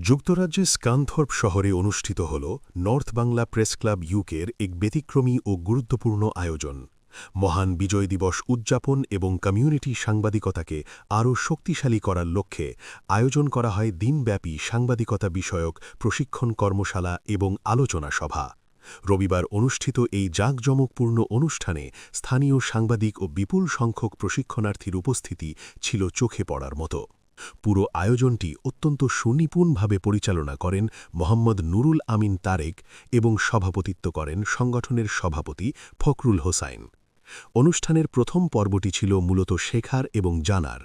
যুক্তরাজ্যের স্কানথর্প শহরে অনুষ্ঠিত হল নর্থ বাংলা প্রেস ক্লাব ইউকের এক ব্যতিক্রমী ও গুরুত্বপূর্ণ আয়োজন। মহান বিজয় দিবস উদযাপন এবং কমিউনিটি সাংবাদিকতাকে আরও শক্তিশালী করার লক্ষ্যে আয়োজন করা হয় দিনব্যাপী সাংবাদিকতা বিষয়ক প্রশিক্ষণ কর্মশালা এবং আলোচনা সভা। রবিবার অনুষ্ঠিত এই জাঁকজমকপূর্ণ অনুষ্ঠানে স্থানীয় সাংবাদিক ও বিপুল সংখ্যক প্রশিক্ষণার্থীর উপস্থিতি ছিল চোখে পড়ার মতো। পুরো আয়োজনটি অত্যন্ত সুনিপুণভাবে পরিচালনা করেন মোহাম্মদ নুরুল আমিন তারেক এবং সভাপতিত্ব করেন সংগঠনের সভাপতি ফখরুল হোসাইন। অনুষ্ঠানের প্রথম পর্বটি ছিল মূলত শেখার এবং জানার।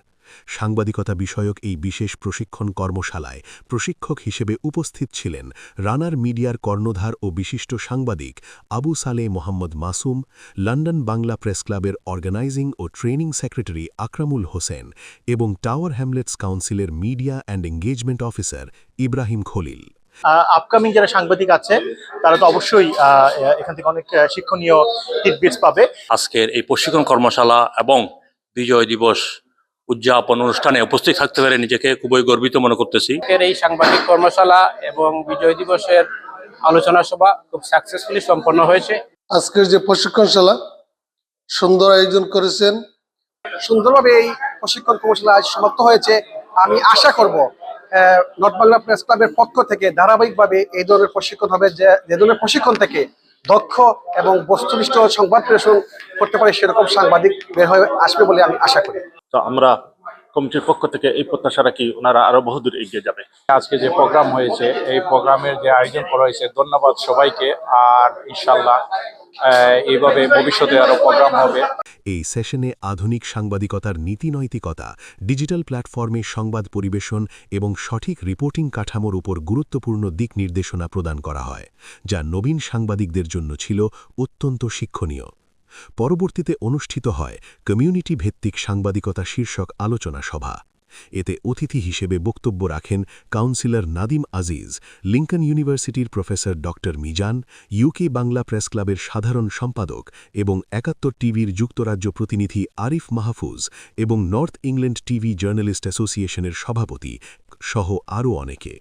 সাংবাদিকতা বিষয়ক এই বিশেষ প্রশিক্ষণ কর্মশালায় প্রশিক্ষক হিসেবে উপস্থিত ছিলেন রানার মিডিয়ার কর্ণধার ও বিশিষ্ট সাংবাদিক আবু সালেহ মোহাম্মদ মাসুম, লন্ডন বাংলা প্রেস ক্লাবের অর্গানাইজিং ও ট্রেনিং সেক্রেটারি আকরামুল হোসেন এবং টাওয়ার হ্যামলেটস কাউন্সিলের media and engagement officer Ibrahim Khalil. Upcoming যারা সাংবাদিক আছে তারা তো অবশ্যই এখান থেকে অনেক শিক্ষণীয় টিপবিটস পাবে। আজকের এই প্রশিক্ষণ কর্মশালা এবং বিজয় দিবস উদযাপন অনুষ্ঠানে উপস্থিত থাকতে পেরে নিজেকে খুবই গর্বিত মনে করতেছি। এই সাংবাদিক কর্মশালা এবং বিজয় দিবসের আলোচনা সভা খুব সাকসেসফুলি সম্পন্ন হয়েছে। আজকের যে প্রশিক্ষণশালা সুন্দর আয়োজন করেছেন, সুন্দরভাবে এই প্রশিক্ষণ কর্মশালা আজ সমাপ্ত হয়েছে। আমি আশা করব নর্থ বাংলা প্রেস ক্লাবের পক্ষ থেকে ধারাবাহিকভাবে এই ধরনের প্রশিক্ষণ হবে, যে ধরনের প্রশিক্ষণ থেকে দক্ষ এবং বস্তুনিষ্ঠ সংবাদ প্রেষণ করতে পারে সেরকম সাংবাদিক বের হয়ে আসবে বলে আমি আশা করি। তো আমরা কমিটির পক্ষ থেকে এই প্রত্যাশা রাখি ওনারা আরো বহুদূর এগিয়ে যাবে। আজকে যে প্রোগ্রাম হয়েছে, এই প্রোগ্রামের যে আয়োজন করা হয়েছে, ধন্যবাদ সবাইকে। আর ইনশাল্লাহ এইভাবে ভবিষ্যতে আরো প্রোগ্রাম হবে। এই সেশনে আধুনিক সাংবাদিকতার নীতিনৈতিকতা, ডিজিটাল প্ল্যাটফর্মে সংবাদ পরিবেশন এবং সঠিক রিপোর্টিং কাঠামোর উপর গুরুত্বপূর্ণ দিক নির্দেশনা প্রদান করা হয়, যা নবীন সাংবাদিকদের জন্য ছিল অত্যন্ত শিক্ষণীয়। পরবর্তীতে অনুষ্ঠিত হয় কমিউনিটি ভিত্তিক সাংবাদিকতা শীর্ষক আলোচনা সভা। এতে অতিথি হিসেবে বক্তব্য রাখেন কাউন্সিলর নাদিম আজিজ, লিঙ্কন ইউনিভার্সিটির প্রফেসর ড মিজান, ইউকে বাংলা প্রেস ক্লাবের সাধারণ সম্পাদক এবং ৭১ টিভির যুক্তরাজ্য প্রতিনিধি আরিফ মাহফুজ এবং নর্থ ইংল্যান্ড টিভি জার্নালিস্ট অ্যাসোসিয়েশনের সভাপতি সহ আরও অনেকে।